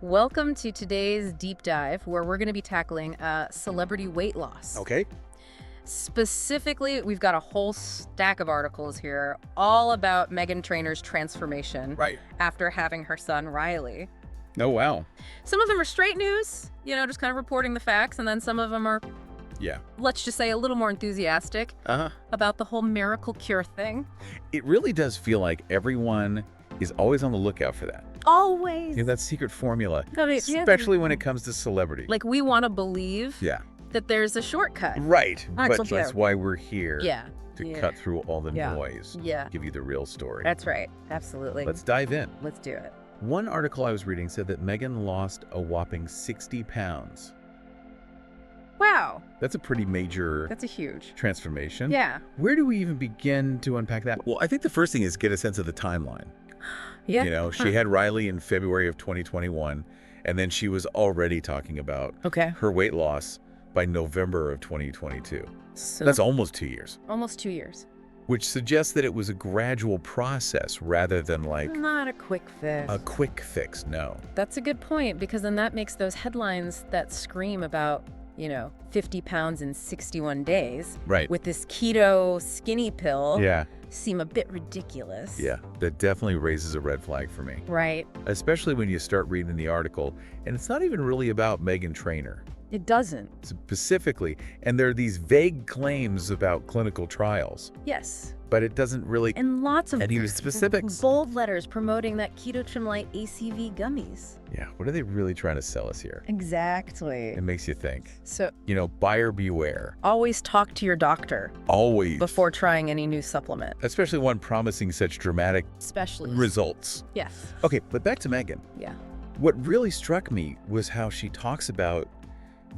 Welcome to today's deep dive where we're going to be tackling celebrity weight loss. Okay. Specifically, we've got a whole stack of articles here all about Meghan Trainor's transformation Right. after having her son Riley. Oh, wow. Some of them are straight news, just kind of reporting the facts, and then some of them are, Yeah. let's just say, a little more enthusiastic about the whole miracle cure thing. It really does feel like everyone is always on the lookout for that. Always. That secret formula, I mean, yeah. especially when it comes to celebrity. Like, we want to believe Yeah. that there's a shortcut. Right. That's But that's why we're here. Yeah. To Yeah. cut through all the Yeah. noise. Yeah. Give you the real story. That's right. Absolutely. Let's dive in. Let's do it. One article I was reading said that Meghan lost a whopping 60 pounds. Wow. That's a pretty major That's a huge. transformation. Yeah. Where do we even begin to unpack that? Well, I think the first thing is get a sense of the timeline. Yeah. She had Riley in February of 2021, and then she was already talking about Okay. her weight loss by November of 2022. So That's almost 2 years, almost 2 years. which suggests that it was a gradual process rather than like Not a quick fix. a quick fix. No. That's a good point, because then that makes those headlines that scream about, 50 pounds in 61 days Right. with this keto skinny pill Yeah. seem a bit ridiculous. Yeah. That definitely raises a red flag for me, Right. especially when you start reading the article, and it's not even really about Meghan Trainor It doesn't. specifically, and there are these vague claims about clinical trials, Yes. but it doesn't really And lots of any specifics. bold letters promoting that Keto Trim Light ACV gummies. Yeah, what are they really trying to sell us here? Exactly. It makes you think. So Buyer beware. always talk to your doctor Always. before trying any new supplement. Especially one promising such dramatic Especially. results. Yes. Okay, but back to Meghan. Yeah. What really struck me was how she talks about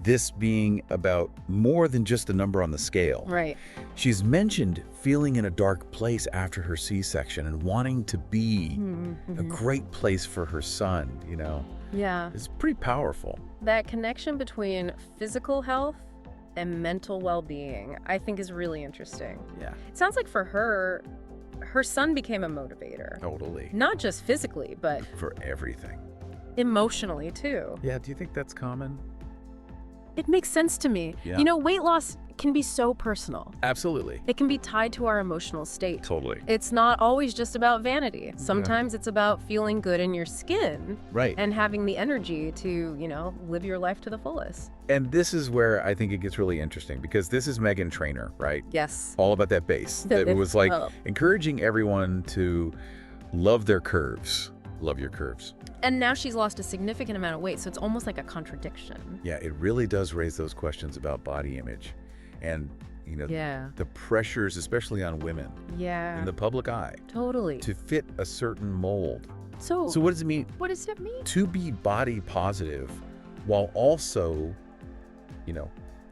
this being about more than just a number on the scale. Right. She's mentioned feeling in a dark place after her C-section and wanting to be a great place for her son, Yeah. It's pretty powerful. That connection between physical health and mental well-being, I think, is really interesting. Yeah. It sounds like for her son became a motivator. Totally. Not just physically, but For everything. emotionally too. Yeah, do you think that's common? It makes sense to me. Yeah. Weight loss can be so personal. Absolutely. It can be tied to our emotional state. Totally. It's not always just about vanity. Sometimes it's about feeling good in your skin Right. and having the energy to, live your life to the fullest. And this is where I think it gets really interesting, because this is Meghan Trainor, right? Yes. All about that base. That was like encouraging everyone to love their curves. Love your curves. And now she's lost a significant amount of weight, so it's almost like a contradiction. Yeah, it really does raise those questions about body image and, Yeah. the pressures, especially on women Yeah. in the public eye, Totally. to fit a certain mold. So So what does it mean what does it mean? to be body positive while also,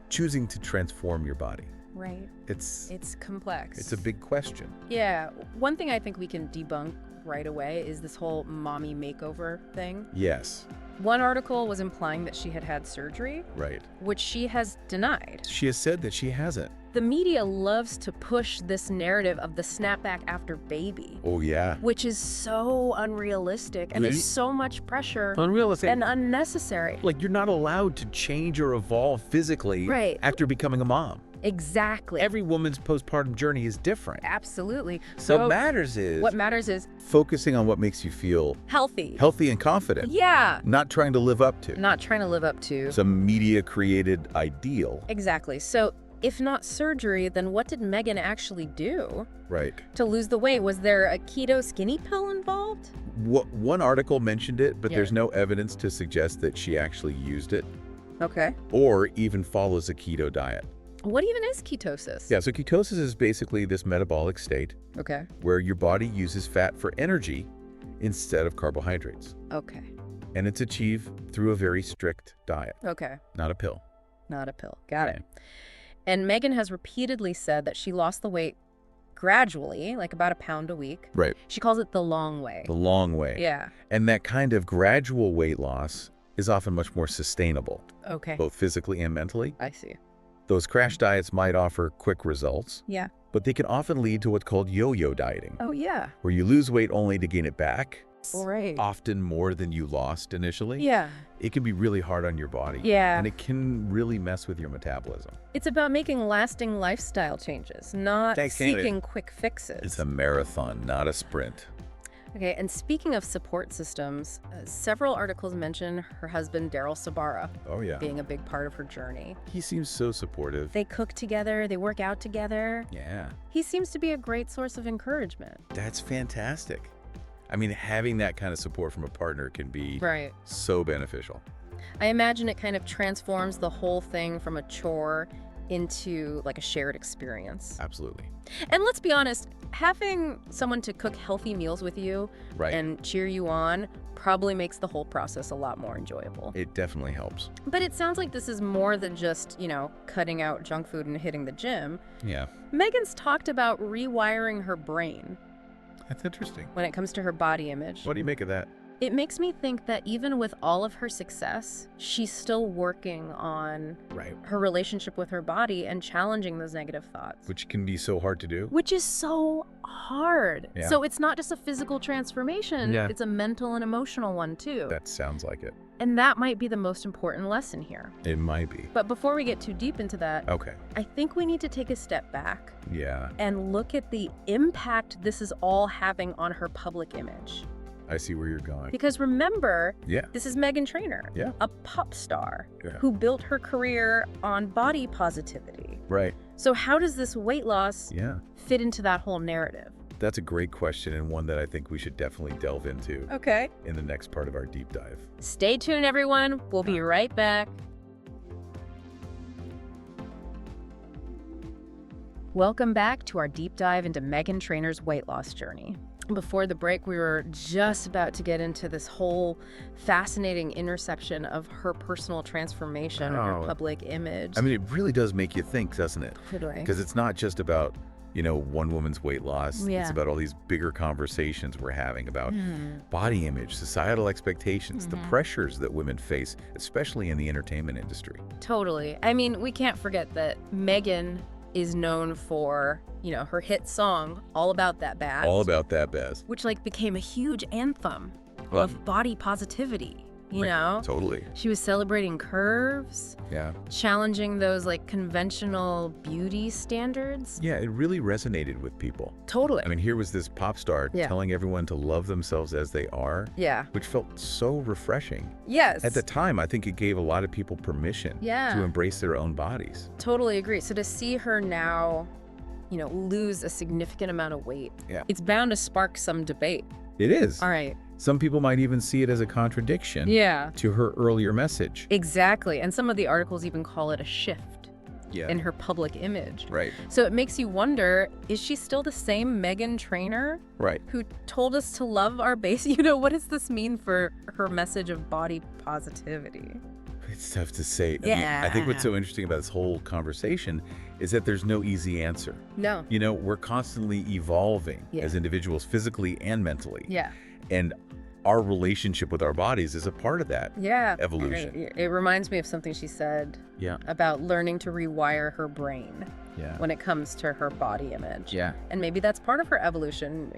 choosing to transform your body? Right. It's It's complex. a big question. Yeah. One thing I think we can debunk right away is this whole mommy makeover thing. Yes, One article was implying that she had had surgery, right. which she has denied. She has said that she hasn't. The media loves to push this narrative of the snapback after baby, Oh, yeah. which is so unrealistic and Really? is so much pressure Unrealistic. and unnecessary. Like, you're not allowed to change or evolve physically Right. after becoming a mom. Exactly. Every woman's postpartum journey is different. Absolutely. What matters is What matters is focusing on what makes you feel healthy. healthy and confident, Yeah. not trying to live up to Not trying to live up to. some media-created ideal. Exactly. So if not surgery, then what did Meghan actually do Right. to lose the weight? Was there a keto skinny pill involved? One article mentioned it, but Yeah. there's no evidence to suggest that she actually used it Okay. or even follows a keto diet. What even is ketosis? Yeah, so ketosis is basically this metabolic state Okay. where your body uses fat for energy instead of carbohydrates. Okay. And it's achieved through a very strict diet, Okay. not a pill. Not a pill. Got it. And Meghan has repeatedly said that she lost the weight gradually, like about a pound a week. Right. She calls it the long way. The long way. Yeah. And that kind of gradual weight loss is often much more sustainable, Okay. both physically and mentally. I see. Those crash diets might offer quick results, Yeah. but they can often lead to what's called yo-yo dieting, Oh, yeah. where you lose weight only to gain it back Right. often more than you lost initially, Yeah. it can be really hard on your body. Yeah. And it can really mess with your metabolism. It's about making lasting lifestyle changes, not Thanks, Canada. seeking quick fixes. It's a marathon, not a sprint. Okay, and speaking of support systems, several articles mention her husband, Daryl Sabara, Oh, yeah. being a big part of her journey. He seems so supportive. They cook together, they work out together. Yeah. He seems to be a great source of encouragement. That's fantastic. I mean, having that kind of support from a partner can be Right. so beneficial. I imagine it kind of transforms the whole thing from a chore into like a shared experience. Absolutely. And let's be honest, having someone to cook healthy meals with you Right. and cheer you on probably makes the whole process a lot more enjoyable. It definitely helps. But it sounds like this is more than just, cutting out junk food and hitting the gym. Yeah. Meghan's talked about rewiring her brain That's interesting. when it comes to her body image. What do you make of that? It makes me think that even with all of her success, she's still working on Right. her relationship with her body and challenging those negative thoughts. Which can be so hard to do. Which is so hard. Yeah. So it's not just a physical transformation, Yeah. it's a mental and emotional one too. That sounds like it. And that might be the most important lesson here. It might be. But before we get too deep into that, Okay. I think we need to take a step back Yeah. and look at the impact this is all having on her public image. I see where you're going. Because remember, Yeah. this is Meghan Trainor, Yeah. a pop star Yeah. who built her career on body positivity. Right. So how does this weight loss Yeah. fit into that whole narrative? That's a great question, and one that I think we should definitely delve into Okay. in the next part of our deep dive. Stay tuned, everyone. We'll be right back. Welcome back to our deep dive into Meghan Trainor's weight loss journey. Before the break, we were just about to get into this whole fascinating intersection of her personal transformation and her Oh. public image. I mean, it really does make you think, doesn't it? Totally. Because it's not just about, one woman's weight loss. Yeah. It's about all these bigger conversations we're having about Mhm. body image, societal expectations, the Mhm. pressures that women face, especially in the entertainment industry. Totally. I mean, we can't forget that Meghan is known for, her hit song, All About That Bass. All about that, Bez. Which became a huge anthem Well, of body positivity, you right, know? Totally. She was celebrating curves, Yeah. challenging those conventional beauty standards. Yeah, it really resonated with people. Totally. I mean, here was this pop star Yeah. telling everyone to love themselves as they are, Yeah. which felt so refreshing. Yes. At the time, I think it gave a lot of people permission Yeah. to embrace their own bodies. Totally agree. So to see her now, lose a significant amount of weight, Yeah. it's bound to spark some debate. It is. All right. Some people might even see it as a contradiction Yeah. to her earlier message. Exactly. And some of the articles even call it a shift Yeah. in her public image. Right. So it makes you wonder, is she still the same Meghan Trainor Right. who told us to love our base? What does this mean for her message of body positivity? It's tough to say. I think what's so interesting about this whole conversation is that there's no easy answer. No. We're constantly evolving Yeah. as individuals, physically and mentally. Yeah. And our relationship with our bodies is a part of that Yeah. evolution. It reminds me of something she said Yeah. about learning to rewire her brain Yeah. when it comes to her body image. Yeah. And maybe that's part of her evolution,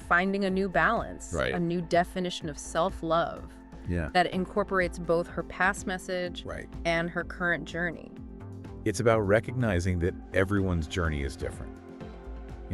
finding a new balance, Right. a new definition of self-love Yeah. that incorporates both her past message Right. and her current journey. It's about recognizing that everyone's journey is different.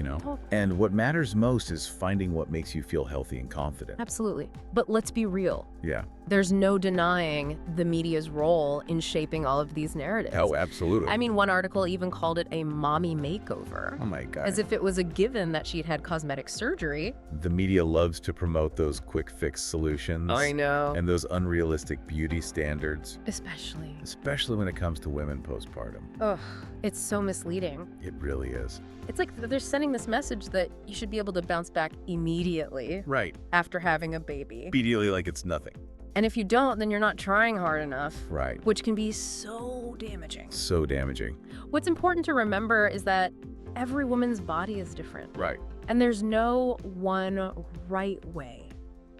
Totally. And what matters most is finding what makes you feel healthy and confident. Absolutely. But let's be real. Yeah. There's no denying the media's role in shaping all of these narratives. Oh, absolutely. I mean, one article even called it a mommy makeover, Oh my God. as if it was a given that she'd had cosmetic surgery. The media loves to promote those quick fix solutions. I know. And those unrealistic beauty standards, Especially. when it comes to women postpartum. Ugh, it's so misleading. It really is. It's like they're sending this message that you should be able to bounce back immediately Right. after having a baby. Immediately like it's nothing. And if you don't, then you're not trying hard enough, Right. which can be so damaging. So damaging. What's important to remember is that every woman's body is different. Right. And there's no one right way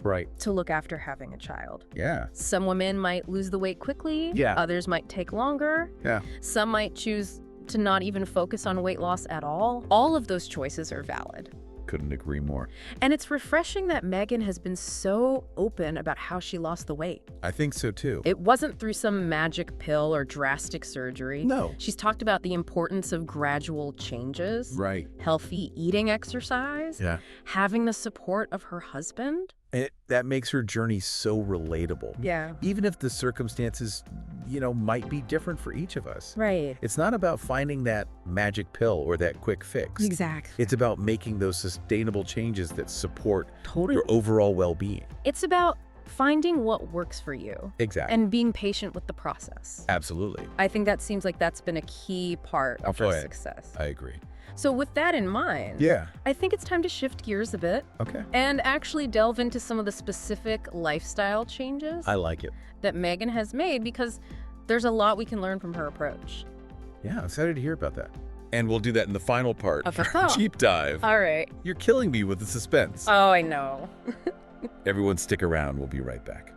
Right. to look after having a child. Yeah. Some women might lose the weight quickly. Yeah. Others might take longer. Yeah. Some might choose to not even focus on weight loss at all. All of those choices are valid. Couldn't agree more. And it's refreshing that Meghan has been so open about how she lost the weight. I think so too. It wasn't through some magic pill or drastic surgery. No. She's talked about the importance of gradual changes. Right. Healthy eating, exercise. Yeah. Having the support of her husband. That makes her journey so relatable. Yeah. Even if the circumstances, might be different for each of us. Right. It's not about finding that magic pill or that quick fix. Exactly. It's about making those sustainable changes that support Totally. your overall well-being. It's about finding what works for you. Exactly. And being patient with the process. Absolutely. I think that seems like that's been a key part of her success. I agree. So with that in mind, Yeah. I think it's time to shift gears a bit Okay. and actually delve into some of the specific lifestyle changes I like it. that Meghan has made, because there's a lot we can learn from her approach. Yeah, I'm excited to hear about that. And we'll do that in the final part Of our deep dive. All right. You're killing me with the suspense. Oh, I know. Everyone stick around. We'll be right back.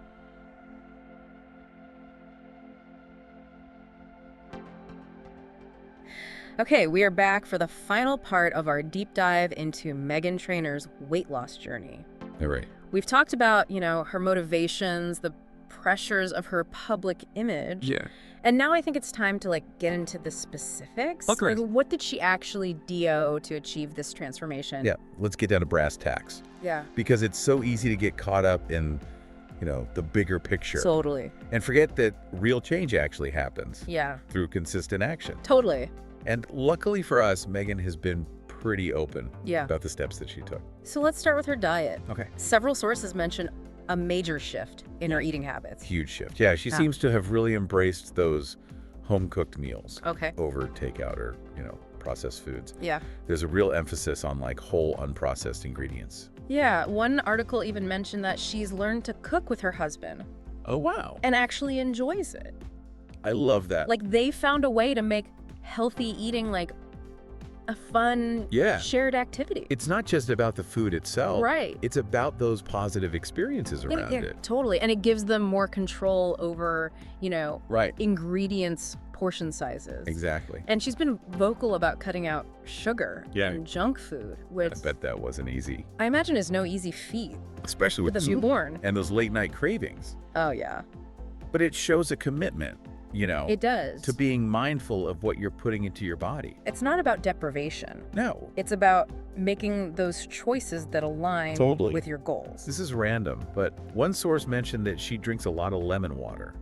Okay, we are back for the final part of our deep dive into Meghan Trainor's weight loss journey. All right. We've talked about, her motivations, the pressures of her public image. Yeah. And now I think it's time to get into the specifics. Okay. Like, what did she actually do to achieve this transformation? Yeah, let's get down to brass tacks. Yeah. Because it's so easy to get caught up in, the bigger picture. Totally. And forget that real change actually happens Yeah. through consistent action. Totally. And luckily for us, Meghan has been pretty open Yeah. about the steps that she took. So let's start with her diet. Okay. Several sources mention a major shift in her eating habits. Huge shift. Yeah, she seems to have really embraced those home-cooked meals Okay. over takeout or, processed foods. Yeah. There's a real emphasis on whole unprocessed ingredients. Yeah. One article even mentioned that she's learned to cook with her husband Oh, wow. and actually enjoys it. I love that. They found a way to make healthy eating a fun Yeah. shared activity. It's not just about the food itself. Right. It's about those positive experiences around Yeah, it. totally. And it gives them more control over, Right. ingredients, portion sizes. Exactly. And she's been vocal about cutting out sugar Yeah. and junk food, which I bet that wasn't easy. I imagine is no easy feat Especially with with a newborn. and those late night cravings. Oh, yeah. But it shows a commitment, It does. to being mindful of what you're putting into your body. It's not about deprivation. No. It's about making those choices that align Totally. with your goals. This is random, but one source mentioned that she drinks a lot of lemon water.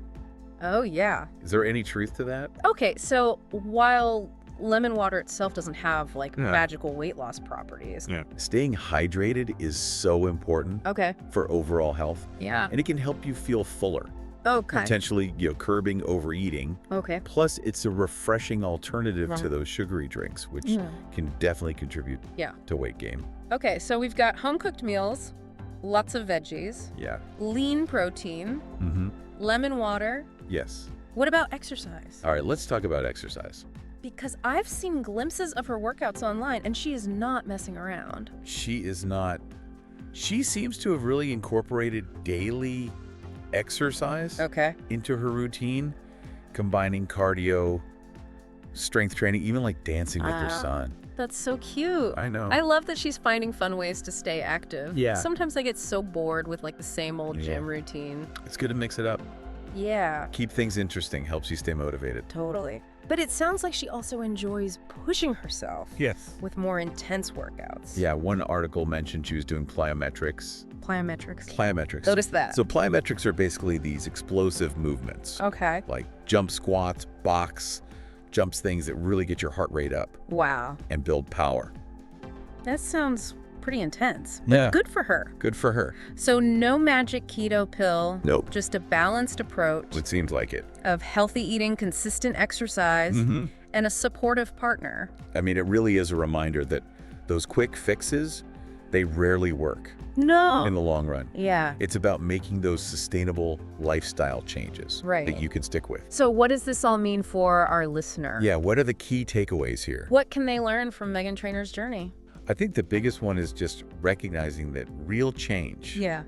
Oh, yeah. Is there any truth to that? Okay, so while lemon water itself doesn't have Yeah. magical weight loss properties. Staying hydrated is so important Okay. for overall health, Yeah. and it can help you feel fuller, Okay. potentially, curbing overeating. Okay. Plus, it's a refreshing alternative to Right. those sugary drinks, which Yeah. can definitely contribute Yeah. to weight gain. Okay, so we've got home-cooked meals, lots of veggies, Yeah. lean protein, Mm-hmm. lemon water. Yes. What about exercise? All right, let's talk about exercise. Because I've seen glimpses of her workouts online, and she is not messing around. She is not. She seems to have really incorporated daily exercise Okay. into her routine, combining cardio, strength training, even dancing with her Wow. son. That's so cute. I know. I love that she's finding fun ways to stay active. Yeah. Sometimes I get so bored with the same old Yeah. gym routine. It's good to mix it up. Yeah, Keep things interesting, helps you stay motivated. totally. But it sounds like she also enjoys pushing herself Yes. with more intense workouts. Yeah, one article mentioned she was doing plyometrics. Plyometrics. Plyometrics. Notice that. So plyometrics are basically these explosive movements, Okay. like jump squats, box, jumps, things that really get your heart rate up Wow. and build power. That sounds pretty intense. Yeah. Good for her. Good for her. So no magic keto pill. Nope. Just a balanced approach It seems like it. of healthy eating, consistent exercise, Mm-hmm. and a supportive partner. I mean, it really is a reminder that those quick fixes, they rarely work No. in the long run. Yeah. It's about making those sustainable lifestyle changes Right. that you can stick with. So what does this all mean for our listener? Yeah, what are the key takeaways here? What can they learn from Meghan Trainor's journey? I think the biggest one is just recognizing that real change Yeah.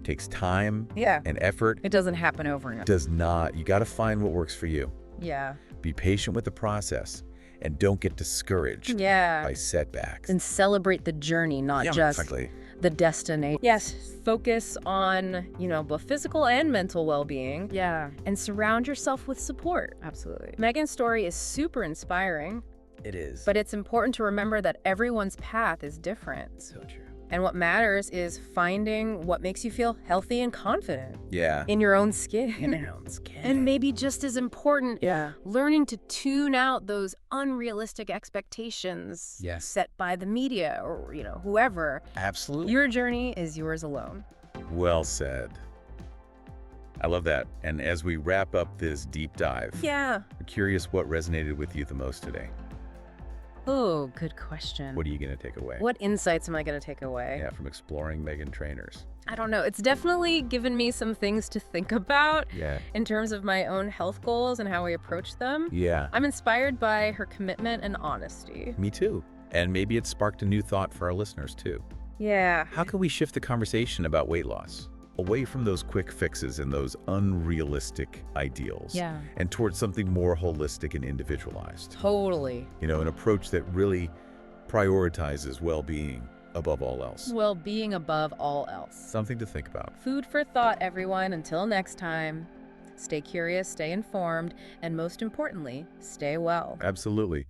takes time Yeah. and effort. It doesn't happen overnight. Does not. You got to find what works for you. Yeah. Be patient with the process and don't get discouraged Yeah. by setbacks. And celebrate the journey, not just exactly. the destination. Yes. Focus on, both physical and mental well-being. Yeah, And surround yourself with support. absolutely. Meghan's story is super inspiring, It is. but it's important to remember that everyone's path is different. so true. And what matters is finding what makes you feel healthy and confident Yeah. in your own skin. your own skin. And maybe just as important, Yeah. learning to tune out those unrealistic expectations Yes. set by the media or, whoever. Absolutely. Your journey is yours alone. Well said. I love that. And as we wrap up this deep dive, Yeah. I'm curious what resonated with you the most today. Oh, good question. What are you going to take away? What insights am I going to take away? Yeah, from exploring Meghan Trainors. I don't know. It's definitely given me some things to think about Yeah. in terms of my own health goals and how we approach them. Yeah. I'm inspired by her commitment and honesty. Me too. And maybe it sparked a new thought for our listeners too. Yeah. How can we shift the conversation about weight loss away from those quick fixes and those unrealistic ideals Yeah. and towards something more holistic and individualized? Totally. An approach that really prioritizes well-being above all else. Well, being above all else. Something to think about. Food for thought, everyone. Until next time, stay curious, stay informed, and most importantly, stay well. Absolutely.